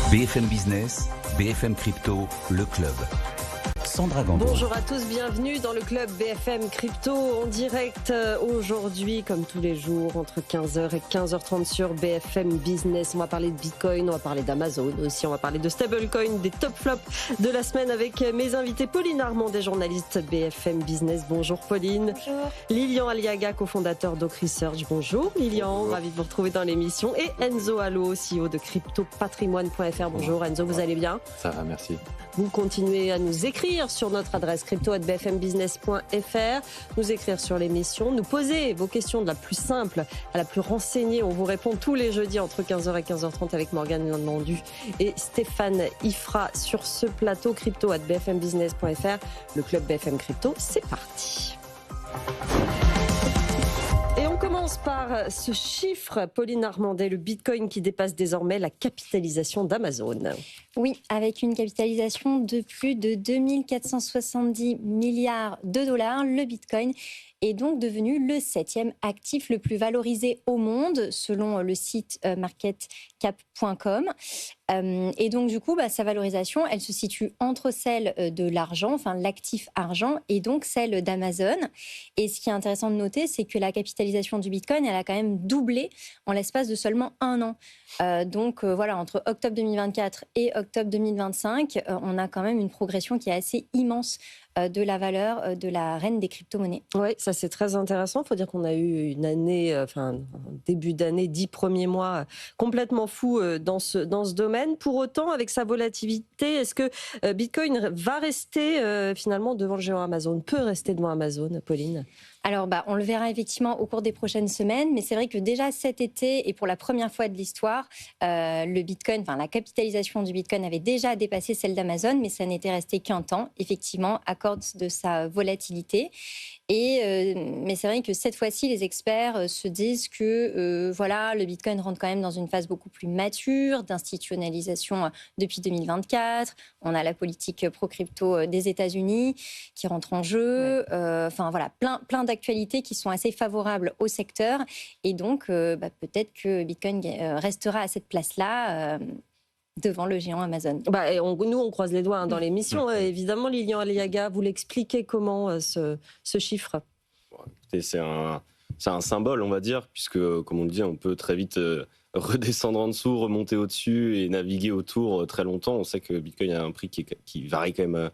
BFM Business, BFM Crypto, le club. Sandra Gandoin. Bonjour à tous, bienvenue dans le club BFM Crypto en direct aujourd'hui, comme tous les jours, entre 15h et 15h30 sur BFM Business. On va parler de Bitcoin, on va parler d'Amazon aussi, on va parler de stablecoin, des top flops de la semaine avec mes invités. Pauline Armand, des journalistes BFM Business. Bonjour Pauline. Bonjour. Lilian Aliaga, cofondateur d'Oak Research. Bonjour Lilian, ravi de vous retrouver dans l'émission. Et Enzo Allo, CEO de cryptopatrimoine.fr. Bonjour Enzo, vous allez bien? Ça va, merci. Vous continuez à nous écrire sur notre adresse crypto@bfmbusiness.fr, nous écrire sur l'émission, nous poser vos questions de la plus simple à la plus renseignée. On vous répond tous les jeudis entre 15h et 15h30 avec Morgane Landu et Stéphane Ifra sur ce plateau crypto@bfmbusiness.fr. Le club BFM Crypto, c'est parti. Et on commence par ce chiffre, Pauline Armandet, le Bitcoin qui dépasse désormais la capitalisation d'Amazon. Oui, avec une capitalisation de plus de 2470 milliards de dollars, le Bitcoin est donc devenu le 7e actif le plus valorisé au monde, selon le site marketcap.com. Et donc, du coup, sa valorisation, elle se situe entre celle de l'argent, enfin l'actif argent, et donc celle d'Amazon. Et ce qui est intéressant de noter, c'est que la capitalisation du Bitcoin, elle a quand même doublé en l'espace de seulement un an. Voilà, entre octobre 2024 et octobre 2025, on a quand même une progression qui est assez immense de la valeur de la reine des crypto-monnaies. Oui, ça c'est très intéressant. Il faut dire qu'on a eu une année, un début d'année, 10 premiers mois complètement fou dans ce domaine. Pour autant, avec sa volatilité, est-ce que Bitcoin va rester finalement devant le géant Amazon, peut rester devant Amazon, Pauline ? Alors, on le verra effectivement au cours des prochaines semaines, mais c'est vrai que déjà cet été, et pour la première fois de l'histoire, le Bitcoin, la capitalisation du Bitcoin avait déjà dépassé celle d'Amazon, mais ça n'était resté qu'un temps, effectivement, à cause de sa volatilité. Mais c'est vrai que cette fois-ci, les experts se disent que le Bitcoin rentre quand même dans une phase beaucoup plus mature, d'institutionnalisation depuis 2024. On a la politique pro-crypto des États-Unis qui rentre en jeu. Plein d'actualités qui sont assez favorables au secteur. Et donc, peut-être que Bitcoin restera à cette place-là. Devant le géant Amazon. Nous, on croise les doigts dans l'émission. Évidemment, Lilian Aliaga, vous l'expliquez comment ce chiffre ? Écoutez, c'est un symbole, on va dire, puisque, comme on le dit, on peut très vite redescendre en dessous, remonter au-dessus et naviguer autour très longtemps. On sait que Bitcoin a un prix qui varie quand même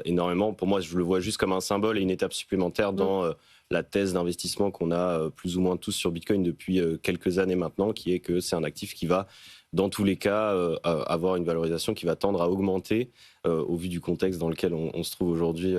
énormément. Pour moi, je le vois juste comme un symbole et une étape supplémentaire dans la thèse d'investissement qu'on a plus ou moins tous sur Bitcoin depuis quelques années maintenant, qui est que c'est un actif qui va, dans tous les cas, avoir une valorisation qui va tendre à augmenter au vu du contexte dans lequel on se trouve aujourd'hui.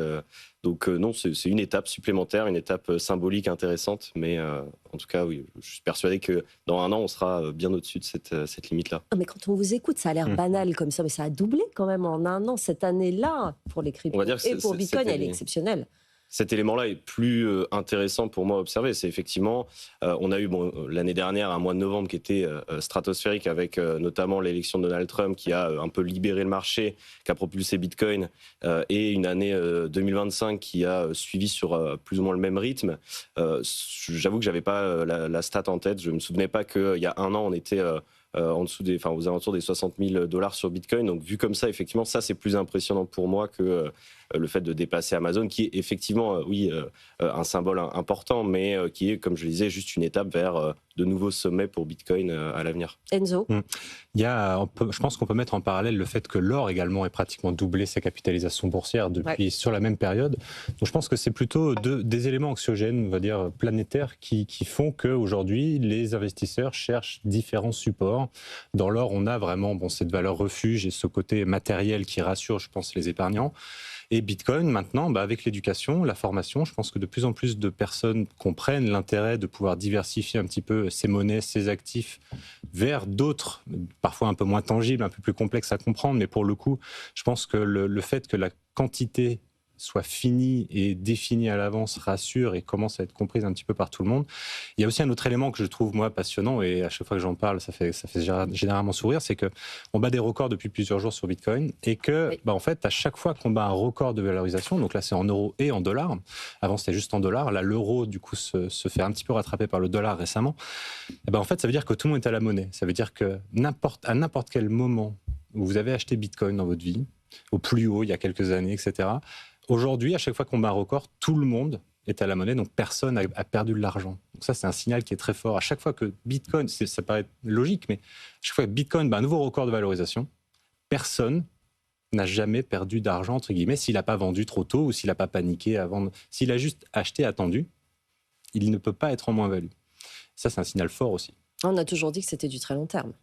Non, c'est une étape supplémentaire, une étape symbolique intéressante, mais en tout cas, oui, je suis persuadé que dans un an, on sera bien au-dessus de cette limite-là. Mais quand on vous écoute, ça a l'air banal comme ça, mais ça a doublé quand même en un an. Cette année-là, pour les cryptos et pour Bitcoin, elle est exceptionnelle. Cet élément-là est plus intéressant pour moi à observer. C'est effectivement, on a eu l'année dernière un mois de novembre qui était stratosphérique avec notamment l'élection de Donald Trump qui a un peu libéré le marché, qui a propulsé Bitcoin, et une année 2025 qui a suivi sur plus ou moins le même rythme. J'avoue que j'avais pas la stat en tête. Je me souvenais pas qu'il y a un an on était en dessous aux alentours des 60 000 $ sur Bitcoin. Donc vu comme ça, effectivement, ça c'est plus impressionnant pour moi que le fait de dépasser Amazon, qui est effectivement, un symbole important, mais qui est, comme je le disais, juste une étape vers de nouveaux sommets pour Bitcoin à l'avenir. Enzo ? Je pense qu'on peut mettre en parallèle le fait que l'or également ait pratiquement doublé sa capitalisation boursière depuis sur la même période. Donc je pense que c'est plutôt des éléments anxiogènes, on va dire planétaires, qui font qu'aujourd'hui, les investisseurs cherchent différents supports. Dans l'or, on a vraiment cette valeur refuge et ce côté matériel qui rassure, je pense, les épargnants. Et Bitcoin, maintenant, avec l'éducation, la formation, je pense que de plus en plus de personnes comprennent l'intérêt de pouvoir diversifier un petit peu ces monnaies, ces actifs vers d'autres, parfois un peu moins tangibles, un peu plus complexes à comprendre. Mais pour le coup, je pense que le fait que la quantité soit finie et définie à l'avance rassure et commence à être comprise un petit peu par tout le monde. Il y a aussi un autre élément que je trouve, moi, passionnant, et à chaque fois que j'en parle, ça fait généralement sourire, c'est qu'on bat des records depuis plusieurs jours sur Bitcoin et que, en fait, à chaque fois qu'on bat un record de valorisation, donc là, c'est en euros et en dollars, avant, c'était juste en dollars, là, l'euro, du coup, se fait un petit peu rattraper par le dollar récemment, en fait, ça veut dire que tout le monde est à la monnaie. Ça veut dire que à n'importe quel moment où vous avez acheté Bitcoin dans votre vie, au plus haut il y a quelques années, etc. Aujourd'hui, à chaque fois qu'on bat un record, tout le monde est à la monnaie, donc personne a perdu de l'argent. Donc ça, c'est un signal qui est très fort. À chaque fois que Bitcoin, ça paraît logique, mais à chaque fois que Bitcoin bat un nouveau record de valorisation, personne n'a jamais perdu d'argent, entre guillemets, s'il n'a pas vendu trop tôt ou s'il n'a pas paniqué à vendre. S'il a juste acheté, attendu, il ne peut pas être en moins-value. Ça, c'est un signal fort aussi. On a toujours dit que c'était du très long terme.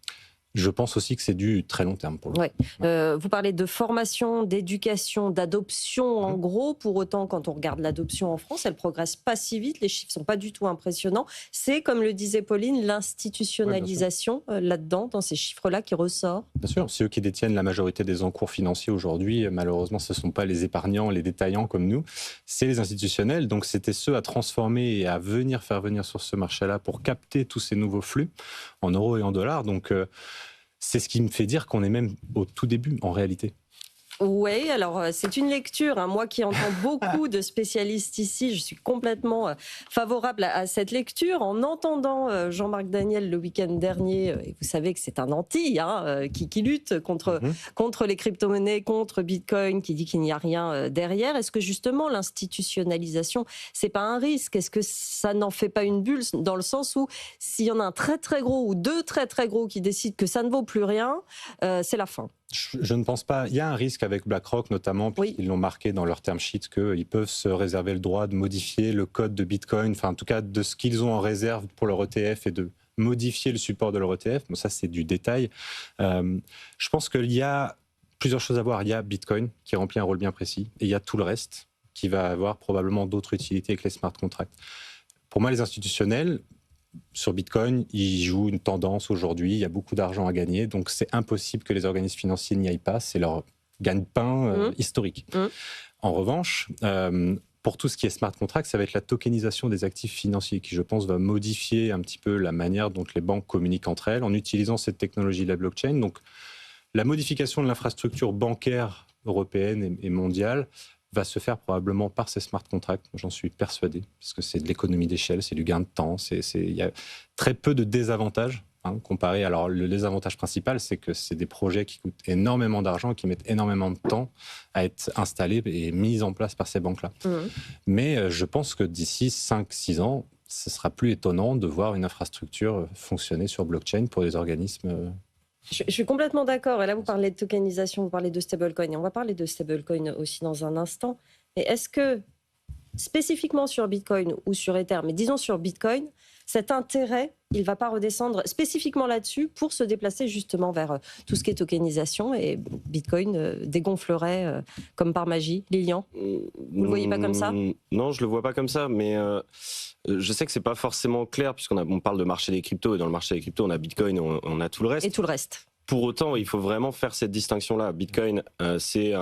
Je pense aussi que c'est du très long terme pour le coup. Vous parlez de formation, d'éducation, d'adoption en gros. Pour autant, quand on regarde l'adoption en France, elle progresse pas si vite. Les chiffres ne sont pas du tout impressionnants. C'est, comme le disait Pauline, l'institutionnalisation là-dedans, dans ces chiffres-là, qui ressort. Bien sûr, c'est eux qui détiennent la majorité des encours financiers aujourd'hui. Malheureusement, ce ne sont pas les épargnants, les détaillants comme nous. C'est les institutionnels. Donc, c'était ceux à transformer et à faire venir sur ce marché-là pour capter tous ces nouveaux flux en euros et en dollars. Donc, c'est ce qui me fait dire qu'on est même au tout début, en réalité. Oui, alors c'est une lecture. Moi qui entends beaucoup de spécialistes ici, je suis complètement favorable à cette lecture. En entendant Jean-Marc Daniel le week-end dernier, et vous savez que c'est un anti qui lutte contre les crypto-monnaies, contre Bitcoin, qui dit qu'il n'y a rien derrière. Est-ce que justement l'institutionnalisation, c'est pas un risque? Est-ce que ça n'en fait pas une bulle, dans le sens où s'il y en a un très très gros ou deux très très gros qui décident que ça ne vaut plus rien, c'est la fin? Je ne pense pas. Il y a un risque avec BlackRock notamment, puisqu'ils l'ont marqué dans leur term sheet, qu'ils peuvent se réserver le droit de modifier le code de Bitcoin, enfin en tout cas de ce qu'ils ont en réserve pour leur ETF et de modifier le support de leur ETF. Bon, ça, c'est du détail. Je pense qu'il y a plusieurs choses à voir. Il y a Bitcoin qui remplit un rôle bien précis et il y a tout le reste qui va avoir probablement d'autres utilités que les smart contracts. Pour moi, les institutionnels, sur Bitcoin, ils jouent une tendance aujourd'hui, il y a beaucoup d'argent à gagner, donc c'est impossible que les organismes financiers n'y aillent pas, c'est leur gagne-pain historique. En revanche, pour tout ce qui est smart contract, ça va être la tokenisation des actifs financiers qui, je pense, va modifier un petit peu la manière dont les banques communiquent entre elles en utilisant cette technologie de la blockchain. Donc, la modification de l'infrastructure bancaire européenne et mondiale va se faire probablement par ces smart contracts, j'en suis persuadé, parce que c'est de l'économie d'échelle, c'est du gain de temps, il y a très peu de désavantages comparé. Alors le désavantage principal, c'est que c'est des projets qui coûtent énormément d'argent, qui mettent énormément de temps à être installés et mis en place par ces banques-là. Mais je pense que d'ici 5-6 ans, ce sera plus étonnant de voir une infrastructure fonctionner sur blockchain pour des organismes. Je suis complètement d'accord. Et là, vous parlez de tokenisation, vous parlez de stablecoin. Et on va parler de stablecoin aussi dans un instant. Mais est-ce que, spécifiquement sur Bitcoin ou sur Ether, mais disons sur Bitcoin, cet intérêt, il ne va pas redescendre spécifiquement là-dessus pour se déplacer justement vers tout ce qui est tokenisation, et Bitcoin dégonflerait comme par magie? Lilian, vous ne le voyez pas comme ça? Non, je ne le vois pas comme ça, mais je sais que ce n'est pas forcément clair, puisqu'on parle de marché des cryptos, et dans le marché des cryptos, on a Bitcoin, on a tout le reste. Et tout le reste. Pour autant, il faut vraiment faire cette distinction-là. Bitcoin, c'est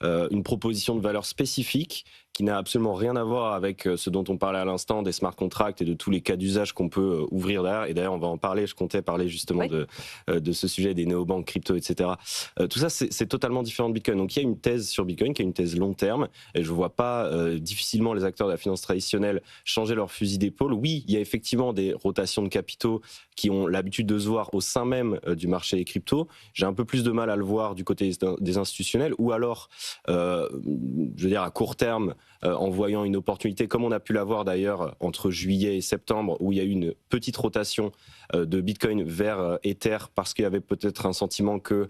une proposition de valeur spécifique qui n'a absolument rien à voir avec ce dont on parlait à l'instant, des smart contracts et de tous les cas d'usage qu'on peut ouvrir derrière. Et d'ailleurs, on va en parler. Je comptais parler justement de ce sujet des néobanques, crypto, etc. Tout ça, c'est totalement différent de Bitcoin. Donc, il y a une thèse sur Bitcoin qui est une thèse long terme. Et je ne vois pas difficilement les acteurs de la finance traditionnelle changer leur fusil d'épaule. Oui, il y a effectivement des rotations de capitaux qui ont l'habitude de se voir au sein même du marché des cryptos. J'ai un peu plus de mal à le voir du côté des institutionnels, ou alors, je veux dire, à court terme, en voyant une opportunité, comme on a pu l'avoir d'ailleurs entre juillet et septembre, où il y a eu une petite rotation de Bitcoin vers Ether, parce qu'il y avait peut-être un sentiment que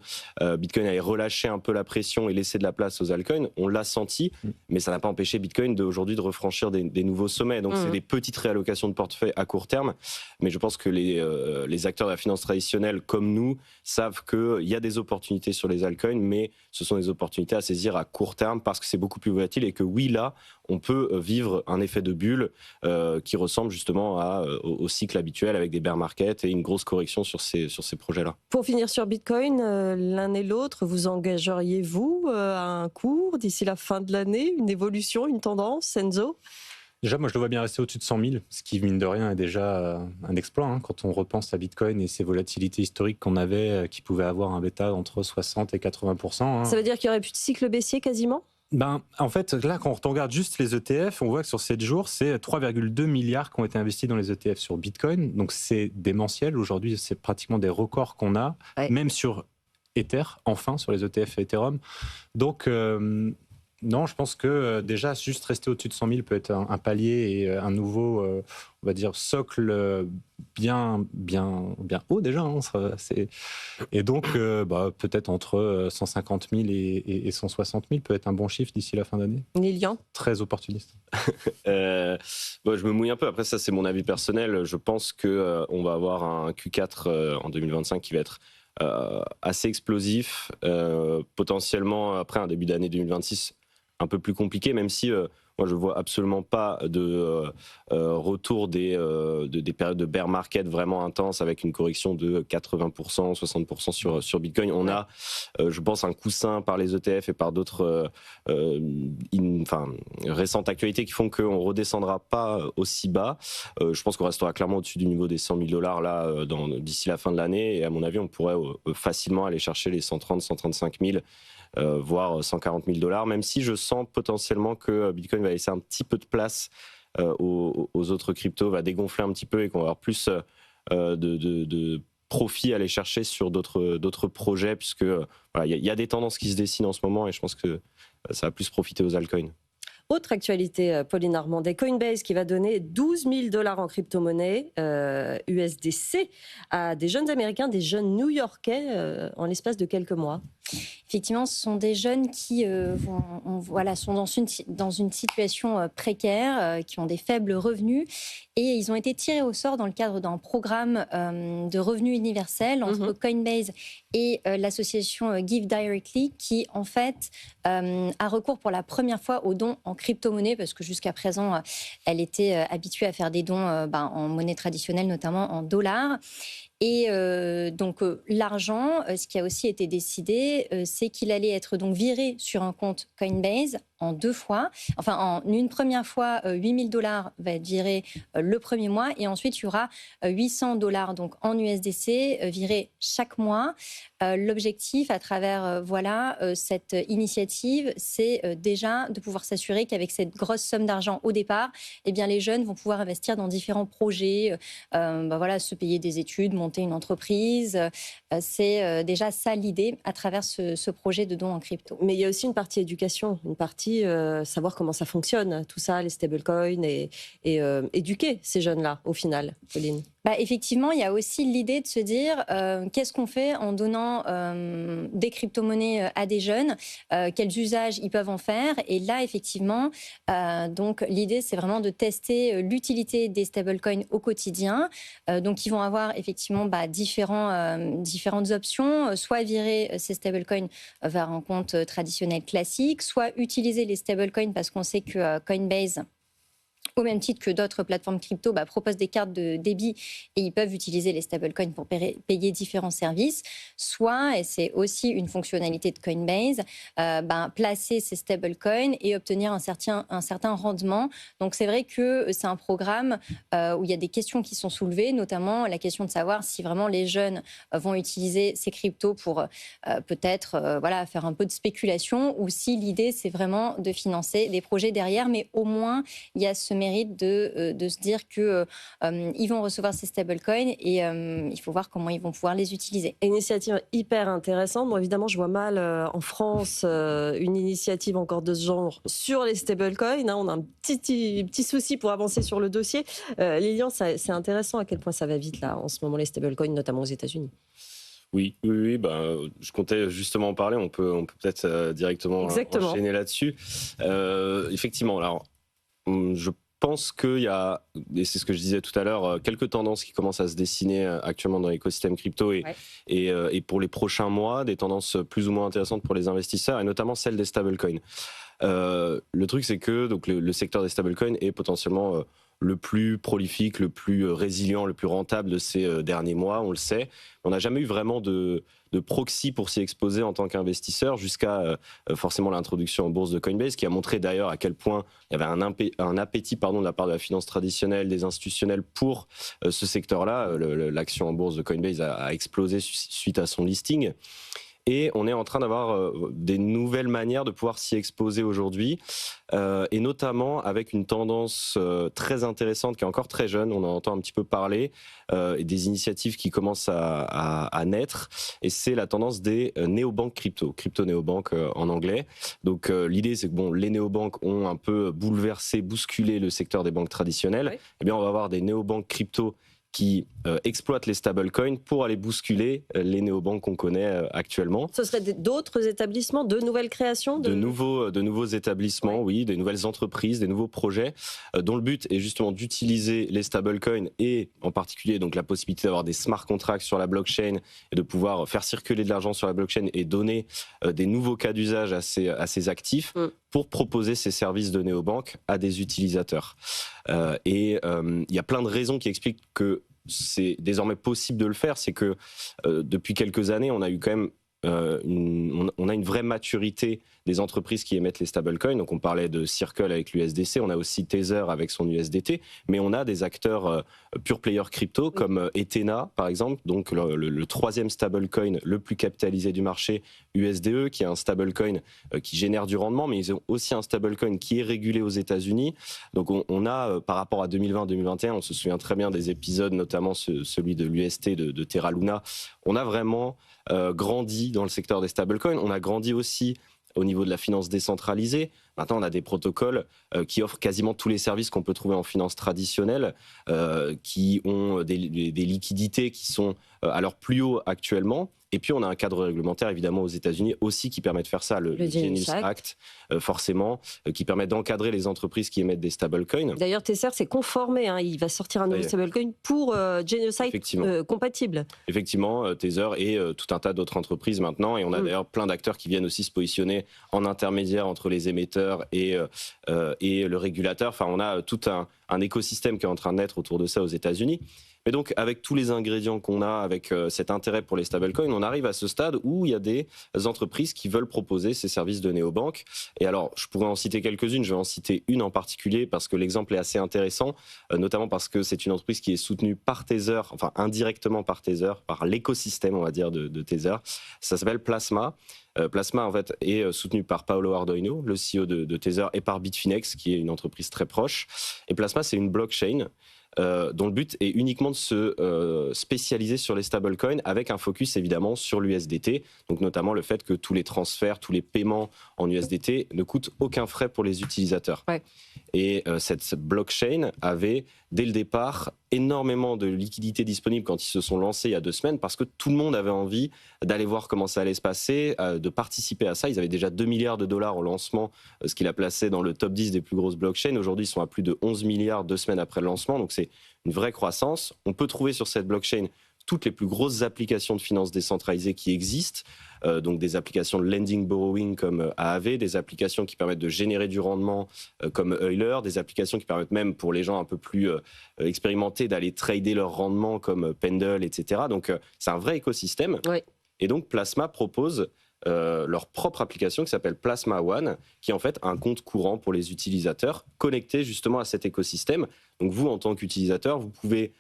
Bitcoin allait relâcher un peu la pression et laisser de la place aux altcoins. On l'a senti, mais ça n'a pas empêché Bitcoin aujourd'hui de refranchir des nouveaux sommets. Donc c'est des petites réallocations de portefeuille à court terme, mais je pense que les acteurs de la finance traditionnelle comme nous savent qu'il y a des opportunités sur les altcoins, mais ce sont des opportunités à saisir à court terme parce que c'est beaucoup plus volatile, et que oui, là, on peut vivre un effet de bulle qui ressemble justement au cycle habituel, avec des bear markets et une grosse correction sur ces projets-là. Pour finir sur Bitcoin, l'un et l'autre, vous engageriez-vous à un cours d'ici la fin de l'année, une évolution, une tendance, Enzo? Déjà, moi, je le vois bien rester au-dessus de 100 000, ce qui, mine de rien, est déjà un exploit. Quand on repense à Bitcoin et ses volatilités historiques qu'on avait, qui pouvaient avoir un bêta entre 60 et 80%. Ça veut dire qu'il n'y aurait plus de cycle baissier quasiment? En fait, là, quand on regarde juste les ETF, on voit que sur 7 jours, c'est 3,2 milliards qui ont été investis dans les ETF sur Bitcoin. Donc, c'est démentiel. Aujourd'hui, c'est pratiquement des records qu'on a. Ouais. Même sur Ether, enfin, sur les ETF Ethereum. Donc, non, je pense que déjà, juste rester au-dessus de 100 000 peut être un palier et un nouveau, on va dire, socle bien haut déjà. Hein, et donc, peut-être entre 150 000 et 160 000 peut être un bon chiffre d'ici la fin d'année. Lilian ? Très opportuniste. Je me mouille un peu. Après, ça, c'est mon avis personnel. Je pense qu'on va avoir un Q4 en 2025 qui va être assez explosif. Potentiellement, après un début d'année 2026, un peu plus compliqué, même si moi je vois absolument pas de retour des périodes de bear market vraiment intenses avec une correction de 80%, 60% sur Bitcoin. On a, je pense, un coussin par les ETF et par d'autres récentes actualités qui font qu'on redescendra pas aussi bas. Je pense qu'on restera clairement au-dessus du niveau des 100 000 $ là d'ici la fin de l'année, et à mon avis on pourrait facilement aller chercher les 130, 135 000 voire 140 000 $, même si je sens potentiellement que Bitcoin va laisser un petit peu de place aux autres cryptos, va dégonfler un petit peu et qu'on va avoir plus de profit à aller chercher sur d'autres projets, puisque il y a des tendances qui se dessinent en ce moment et je pense que ça va plus profiter aux altcoins. Autre actualité, Pauline Armandet, Coinbase qui va donner 12 000 $ en crypto-monnaie USDC à des jeunes Américains, des jeunes New-Yorkais en l'espace de quelques mois. Effectivement, ce sont des jeunes qui sont dans une situation précaire, qui ont des faibles revenus, et ils ont été tirés au sort dans le cadre d'un programme de revenus universel entre Coinbase et l'association Give Directly, qui en fait a recours pour la première fois aux dons en crypto-monnaie, parce que jusqu'à présent, elle était habituée à faire des dons en monnaie traditionnelle, notamment en dollars. Et donc l'argent, ce qui a aussi été décidé, c'est qu'il allait être donc viré sur un compte Coinbase en 2 fois. Enfin, en une première fois, 8 000 $ va être viré le premier mois, et ensuite il y aura 800 $ donc en USDC virés chaque mois. L'objectif à travers cette initiative, c'est déjà de pouvoir s'assurer qu'avec cette grosse somme d'argent au départ, eh bien les jeunes vont pouvoir investir dans différents projets, se payer des études, monter une entreprise. C'est déjà ça l'idée à travers ce projet de don en crypto. Mais il y a aussi une partie éducation, une partie savoir comment ça fonctionne, tout ça, les stablecoins, et éduquer ces jeunes-là au final, Pauline. Effectivement, il y a aussi l'idée de se dire qu'est-ce qu'on fait en donnant des crypto-monnaies à des jeunes, quels usages ils peuvent en faire. Et là, effectivement, donc l'idée, c'est vraiment de tester l'utilité des stablecoins au quotidien. Donc, ils vont avoir effectivement différentes options, soit virer ces stablecoins vers un compte traditionnel classique, soit utiliser les stablecoins parce qu'on sait que Coinbase, au même titre que d'autres plateformes crypto, proposent des cartes de débit et ils peuvent utiliser les stablecoins pour payer différents services. Soit, et c'est aussi une fonctionnalité de Coinbase, placer ces stablecoins et obtenir un certain rendement. Donc c'est vrai que c'est un programme où il y a des questions qui sont soulevées, notamment la question de savoir si vraiment les jeunes vont utiliser ces cryptos pour peut-être faire un peu de spéculation, ou si l'idée c'est vraiment de financer des projets derrière. Mais au moins, il y a ce mérite de se dire qu'ils vont recevoir ces stablecoins et il faut voir comment ils vont pouvoir les utiliser. Initiative hyper intéressante. Bon, évidemment, je vois mal en France une initiative encore de ce genre sur les stablecoins. On a un petit souci pour avancer sur le dossier. Lilian, c'est intéressant à quel point ça va vite là en ce moment, les stablecoins, notamment aux États-Unis. Oui, je comptais justement en parler. On peut peut-être directement enchaîner là-dessus. Effectivement, alors je pense qu'il y a, et c'est ce que je disais tout à l'heure, quelques tendances qui commencent à se dessiner actuellement dans l'écosystème crypto et pour les prochains mois, des tendances plus ou moins intéressantes pour les investisseurs, et notamment celle des stablecoins. Le truc, c'est que donc, le secteur des stablecoins est potentiellement le plus prolifique, le plus résilient, le plus rentable de ces derniers mois, on le sait. On n'a jamais eu vraiment de proxy pour s'y exposer en tant qu'investisseur, jusqu'à forcément l'introduction en bourse de Coinbase, qui a montré d'ailleurs à quel point il y avait un appétit de la part de la finance traditionnelle, des institutionnels pour ce secteur-là. L'action en bourse de Coinbase a explosé suite à son listing. Et on est en train d'avoir des nouvelles manières de pouvoir s'y exposer aujourd'hui, et notamment avec une tendance très intéressante qui est encore très jeune, on en entend un petit peu parler, et des initiatives qui commencent à naître, et c'est la tendance des néobanques crypto-néobanques en anglais. Donc l'idée c'est que les néobanques ont un peu bousculé le secteur des banques traditionnelles. Oui. Eh bien on va avoir des néobanques crypto qui exploitent les stablecoins pour aller bousculer les néobanques qu'on connaît actuellement. Ce seraient d'autres établissements, de nouvelles créations de nouveaux établissements, oui, des nouvelles entreprises, des nouveaux projets, dont le but est justement d'utiliser les stablecoins et en particulier donc la possibilité d'avoir des smart contracts sur la blockchain et de pouvoir faire circuler de l'argent sur la blockchain et donner des nouveaux cas d'usage à ces actifs pour proposer ces services de néobanques à des utilisateurs. Il y a plein de raisons qui expliquent que c'est désormais possible de le faire. C'est que depuis quelques années, on a eu quand même on a une vraie maturité des entreprises qui émettent les stablecoins. Donc on parlait de Circle avec l'USDC, on a aussi Tether avec son USDT, mais on a des acteurs pure player crypto comme Ethena par exemple, donc le troisième stablecoin le plus capitalisé du marché, USDE, qui est un stablecoin qui génère du rendement, mais ils ont aussi un stablecoin qui est régulé aux États-Unis. Donc on a par rapport à 2020-2021, on se souvient très bien des épisodes, notamment celui de l'UST de Terra Luna. On a vraiment grandi dans le secteur des stablecoins. On a grandi aussi au niveau de la finance décentralisée. Maintenant, on a des protocoles qui offrent quasiment tous les services qu'on peut trouver en finance traditionnelle, qui ont des liquidités qui sont à leur plus haut actuellement. Et puis, on a un cadre réglementaire, évidemment, aux États-Unis aussi qui permet de faire ça, le Genius Act, forcément, qui permet d'encadrer les entreprises qui émettent des stablecoins. D'ailleurs, Tether s'est conformé, hein, il va sortir un nouveau stablecoin pour Genius Act compatible. Effectivement, Tether et tout un tas d'autres entreprises maintenant. Et on a d'ailleurs plein d'acteurs qui viennent aussi se positionner en intermédiaire entre les émetteurs et le régulateur. Enfin, on a tout un écosystème qui est en train de naître autour de ça aux États-Unis. Mais donc, avec tous les ingrédients qu'on a, avec cet intérêt pour les stablecoins, on arrive à ce stade où il y a des entreprises qui veulent proposer ces services de néobanques. Et alors, je pourrais en citer quelques-unes, je vais en citer une en particulier parce que l'exemple est assez intéressant, notamment parce que c'est une entreprise qui est soutenue par Tether, enfin indirectement par Tether, par l'écosystème, on va dire, de Tether. Ça s'appelle Plasma. Plasma, en fait, est soutenu par Paolo Ardoino, le CEO de Tether, et par Bitfinex, qui est une entreprise très proche. Et Plasma, c'est une blockchain dont le but est uniquement de se spécialiser sur les stablecoins avec un focus évidemment sur l'USDT, donc notamment le fait que tous les transferts, tous les paiements en USDT ne coûtent aucun frais pour les utilisateurs. Ouais. Et cette blockchain avait dès le départ énormément de liquidités disponibles quand ils se sont lancés il y a 2 semaines parce que tout le monde avait envie d'aller voir comment ça allait se passer, de participer à ça. Ils avaient déjà 2 milliards de dollars au lancement, ce qui l'a placé dans le top 10 des plus grosses blockchains. Aujourd'hui, ils sont à plus de 11 milliards 2 semaines après le lancement, donc c'est une vraie croissance. On peut trouver sur cette blockchain toutes les plus grosses applications de finance décentralisée qui existent, donc des applications de lending borrowing comme Aave, des applications qui permettent de générer du rendement comme Euler, des applications qui permettent même pour les gens un peu plus expérimentés d'aller trader leur rendement comme Pendle, etc. Donc c'est un vrai écosystème. Oui. Et donc Plasma propose leur propre application qui s'appelle Plasma One, qui est en fait un compte courant pour les utilisateurs connectés justement à cet écosystème. Donc vous, en tant qu'utilisateur, vous pouvez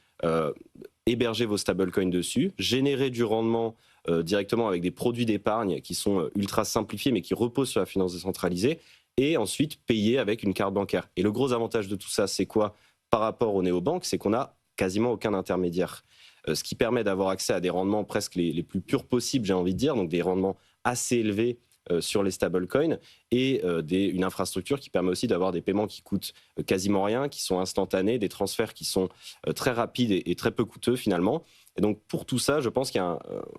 héberger vos stablecoins dessus, générer du rendement directement avec des produits d'épargne qui sont ultra simplifiés mais qui reposent sur la finance décentralisée, et ensuite payer avec une carte bancaire. Et le gros avantage de tout ça, c'est quoi par rapport aux néobanques? C'est qu'on n'a quasiment aucun intermédiaire. Ce qui permet d'avoir accès à des rendements presque les plus purs possibles, j'ai envie de dire, donc des rendements assez élevés sur les stablecoins, et une infrastructure qui permet aussi d'avoir des paiements qui coûtent quasiment rien, qui sont instantanés, des transferts qui sont très rapides et très peu coûteux finalement. Et donc pour tout ça, je pense qu'il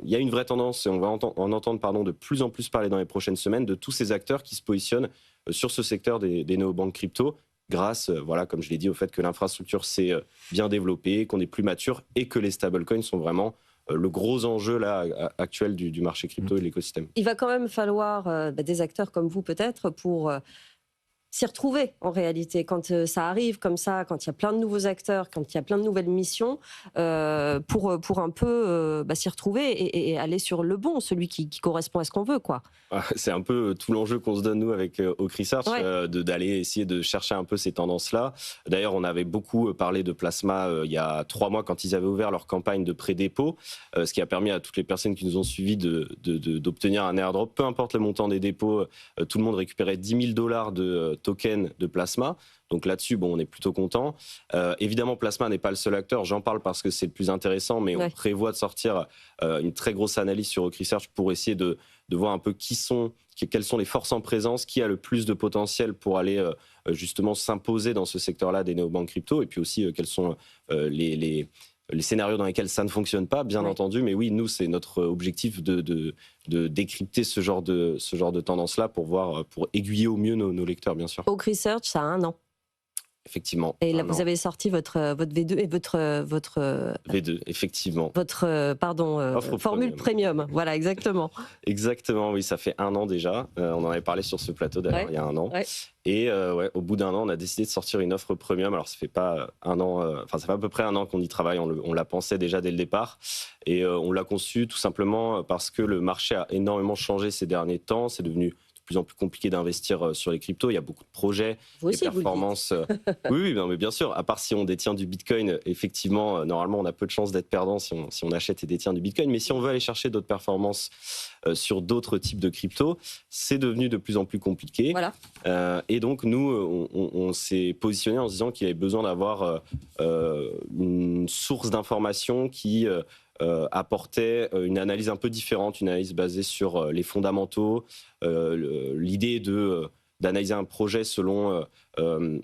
y a une vraie tendance, et on va en entendre de plus en plus parler dans les prochaines semaines, de tous ces acteurs qui se positionnent sur ce secteur des néobanques crypto, grâce, voilà, comme je l'ai dit, au fait que l'infrastructure s'est bien développée, qu'on est plus mature et que les stablecoins sont vraiment le gros enjeu là, actuel du marché crypto et de l'écosystème. Il va quand même falloir des acteurs comme vous peut-être pour s'y retrouver en réalité quand ça arrive comme ça, quand il y a plein de nouveaux acteurs, quand il y a plein de nouvelles missions, pour un peu s'y retrouver et aller sur le bon, celui qui correspond à ce qu'on veut, quoi. C'est un peu tout l'enjeu qu'on se donne nous avec Oak Research, d'aller essayer de chercher un peu ces tendances-là. D'ailleurs, on avait beaucoup parlé de Plasma il y a 3 mois quand ils avaient ouvert leur campagne de pré-dépôt, ce qui a permis à toutes les personnes qui nous ont suivis d'obtenir un airdrop, peu importe le montant des dépôts. Tout le monde récupérait $10 000 de tokens de Plasma. Donc là-dessus, on est plutôt content. Évidemment, Plasma n'est pas le seul acteur. J'en parle parce que c'est le plus intéressant, mais on prévoit de sortir une très grosse analyse sur Oak Research pour essayer de voir un peu quelles sont les forces en présence, qui a le plus de potentiel pour aller justement s'imposer dans ce secteur-là des néobanques crypto, et puis aussi quels sont les scénarios dans lesquels ça ne fonctionne pas, bien entendu. Mais oui, nous, c'est notre objectif de décrypter ce genre de tendance-là pour aiguiller au mieux nos lecteurs, bien sûr. Oak Research, ça a 1 an. Effectivement. Et là, vous avez sorti votre V2 et votre V2, effectivement. Votre formule premium. Voilà, exactement. Exactement, oui, ça fait 1 an déjà. On en avait parlé sur ce plateau d'ailleurs il y a 1 an. Et au bout d'1 an, on a décidé de sortir une offre premium. Alors ça fait pas 1 an, ça fait à peu près 1 an qu'on y travaille. On la pensait déjà dès le départ, et on l'a conçu tout simplement parce que le marché a énormément changé ces derniers temps. C'est devenu de plus en plus compliqué d'investir sur les cryptos. Il y a beaucoup de projets, des performances. Oui, mais bien sûr. À part si on détient du Bitcoin, effectivement, normalement, on a peu de chances d'être perdant si on achète et détient du Bitcoin. Mais si on veut aller chercher d'autres performances sur d'autres types de cryptos, c'est devenu de plus en plus compliqué. Voilà. Et donc, nous, on s'est positionné en se disant qu'il y avait besoin d'avoir une source d'information qui apportait une analyse un peu différente, une analyse basée sur les fondamentaux, l'idée d'analyser un projet selon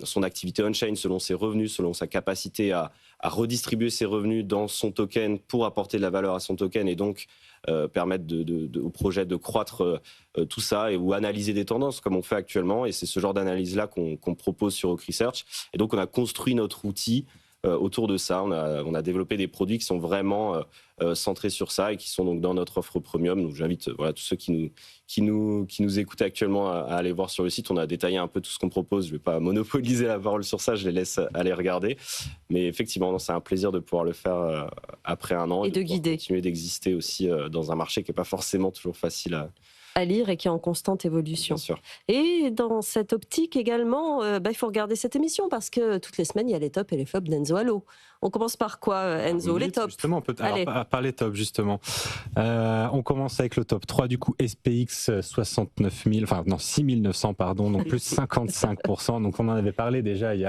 son activité on-chain, selon ses revenus, selon sa capacité à redistribuer ses revenus dans son token pour apporter de la valeur à son token, et donc permettre au projet de croître tout ça, ou analyser des tendances comme on fait actuellement. Et c'est ce genre d'analyse-là qu'on propose sur Oak Research. Et donc on a construit notre outil autour de ça. On a développé des produits qui sont vraiment centrés sur ça et qui sont donc dans notre offre premium. Donc j'invite tous ceux qui nous écoutent actuellement à aller voir sur le site. On a détaillé un peu tout ce qu'on propose. Je ne vais pas monopoliser la parole sur ça, je les laisse aller regarder. Mais effectivement, c'est un plaisir de pouvoir le faire après 1 an et de guider, continuer d'exister aussi dans un marché qui n'est pas forcément toujours facile à lire et qui est en constante évolution. Bien sûr. Et dans cette optique également, il faut regarder cette émission parce que toutes les semaines, il y a les tops et les flops d'Enzo Allo. On commence par quoi, Enzo? Les tops. Justement, par les tops, justement. On commence avec le top 3, du coup, SPX 69 000, enfin non, 6 900, pardon, donc plus 55%. Donc on en avait parlé déjà il y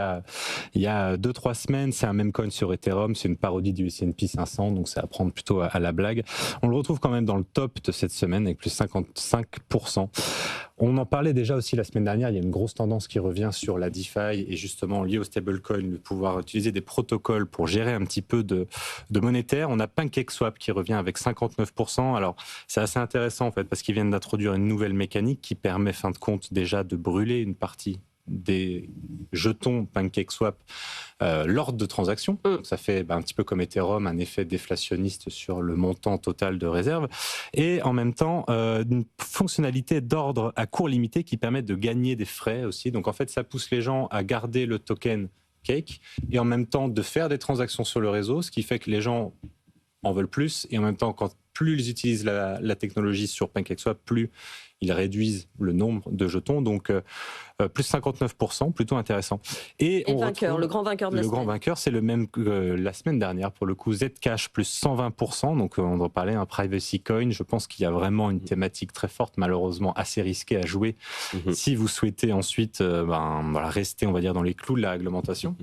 a 2-3 semaines. C'est un meme coin sur Ethereum, c'est une parodie du S&P 500, donc c'est à prendre plutôt à la blague. On le retrouve quand même dans le top de cette semaine avec plus 55%. On en parlait déjà aussi la semaine dernière, il y a une grosse tendance qui revient sur la DeFi et justement liée au stablecoin, de pouvoir utiliser des protocoles pour gérer un petit peu de monétaire. On a PancakeSwap qui revient avec 59%. Alors c'est assez intéressant en fait parce qu'ils viennent d'introduire une nouvelle mécanique qui permet fin de compte déjà de brûler une partie des jetons PancakeSwap lors de transactions. Donc ça fait un petit peu comme Ethereum, un effet déflationniste sur le montant total de réserve. Et en même temps, une fonctionnalité d'ordre à court limité qui permet de gagner des frais aussi. Donc en fait, ça pousse les gens à garder le token Cake et en même temps de faire des transactions sur le réseau, ce qui fait que les gens en veulent plus. Et en même temps, plus ils utilisent la technologie sur PancakeSwap, plus ils réduisent le nombre de jetons, donc plus 59%, plutôt intéressant. Et le grand vainqueur de la semaine. Le grand vainqueur, c'est le même que la semaine dernière, pour le coup, Zcash, plus 120%, donc on en parlait, un privacy coin. Je pense qu'il y a vraiment une thématique très forte, malheureusement assez risquée à jouer, si vous souhaitez ensuite rester, on va dire, dans les clous de la réglementation.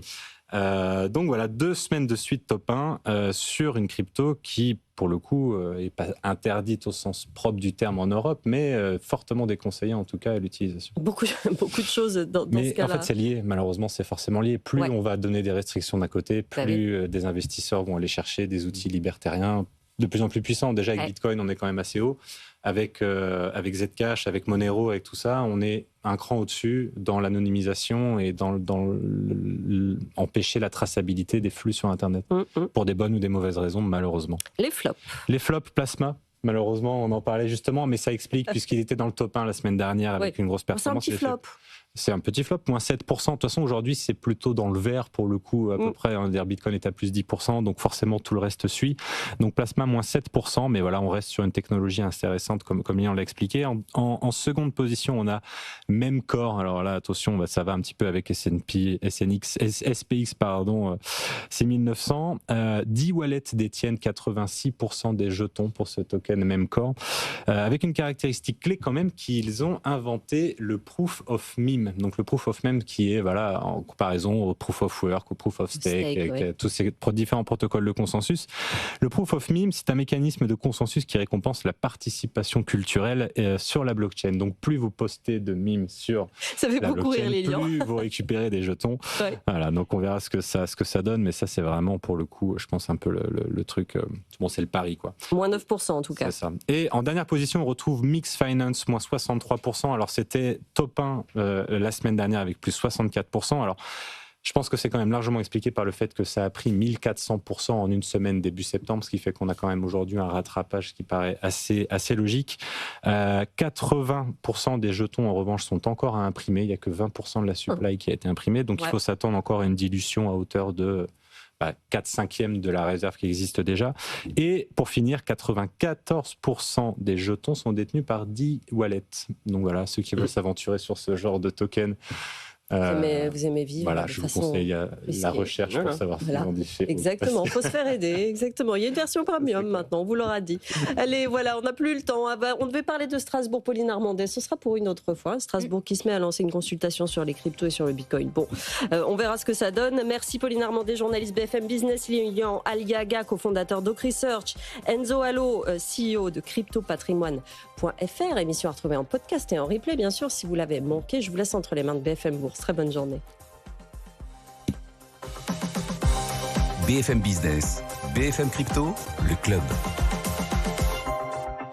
Donc voilà, 2 semaines de suite top 1 sur une crypto qui, pour le coup, n'est pas interdite au sens propre du terme en Europe, mais fortement déconseillée en tout cas à l'utilisation. Beaucoup de choses dans ce cas-là. Mais en fait, c'est lié, malheureusement, c'est forcément lié. Plus on va donner des restrictions d'un côté, plus des investisseurs vont aller chercher des outils libertariens de plus en plus puissants. Déjà, avec Bitcoin, on est quand même assez haut. Avec Zcash, avec Monero, avec tout ça, on est un cran au-dessus dans l'anonymisation et dans empêcher la traçabilité des flux sur Internet, pour des bonnes ou des mauvaises raisons, malheureusement. Les flops. Les flops, Plasma. Malheureusement, on en parlait justement, mais ça explique, puisqu'il était dans le top 1 la semaine dernière avec une grosse performance. C'est un petit flop. c'est un petit flop, moins 7%. De toute façon, aujourd'hui, c'est plutôt dans le vert pour le coup, à peu près. Bitcoin est à plus 10%, donc forcément, tout le reste suit. Donc, Plasma, moins 7%, mais voilà, on reste sur une technologie intéressante, comme Lilian l'a expliqué. En seconde position, on a Memcore. Alors là, attention, ça va un petit peu avec SPX, 6900. 10 wallets détiennent 86% des jetons pour ce token Memcore, avec une caractéristique clé quand même, qu'ils ont inventé le Proof of Meme. Donc le Proof of Meme qui est, voilà, en comparaison au Proof of Work, au Proof of Stake, avec tous ces différents protocoles de consensus. Le Proof of Meme, c'est un mécanisme de consensus qui récompense la participation culturelle sur la blockchain. Donc plus vous postez de memes sur ça fait la beaucoup blockchain, rire les lions. plus vous récupérez des jetons. Ouais. Voilà, donc on verra ce que ça donne, mais ça c'est vraiment pour le coup, je pense un peu le truc. Bon, c'est le pari quoi. Moins 9% en tout cas. C'est ça. Et en dernière position, on retrouve Mix Finance, moins 63%. Alors c'était top 1 la semaine dernière avec plus 64%. Alors je pense que c'est quand même largement expliqué par le fait que ça a pris 1400% en une semaine début septembre, ce qui fait qu'on a quand même aujourd'hui un rattrapage qui paraît assez logique. 80% des jetons en revanche sont encore à imprimer. Il n'y a que 20% de la supply qui a été imprimée. Donc il faut s'attendre encore à une dilution à hauteur de 4/5 de la réserve qui existe déjà. Et pour finir, 94% des jetons sont détenus par 10 wallets. Donc voilà, ceux qui veulent s'aventurer sur ce genre de token. Vous aimez vivre. Voilà, je vous conseille la recherche pour savoir ce qu'ils ont dit. Exactement, il faut se faire aider. Exactement. Il y a une version premium maintenant, on vous l'aura dit. Allez, voilà, on n'a plus le temps. On devait parler de Strasbourg, Pauline Armandet. Ce sera pour une autre fois. Strasbourg qui se met à lancer une consultation sur les cryptos et sur le Bitcoin. Bon, on verra ce que ça donne. Merci Pauline Armandet, journaliste BFM Business, Lilian Aliaga, cofondateur d'Oak Research, Enzo Allo, CEO de cryptopatrimoine.fr. Émission à retrouver en podcast et en replay, bien sûr, si vous l'avez manqué. Je vous laisse entre les mains de BFM Bourse. Très bonne journée. BFM Business, BFM Crypto, le club.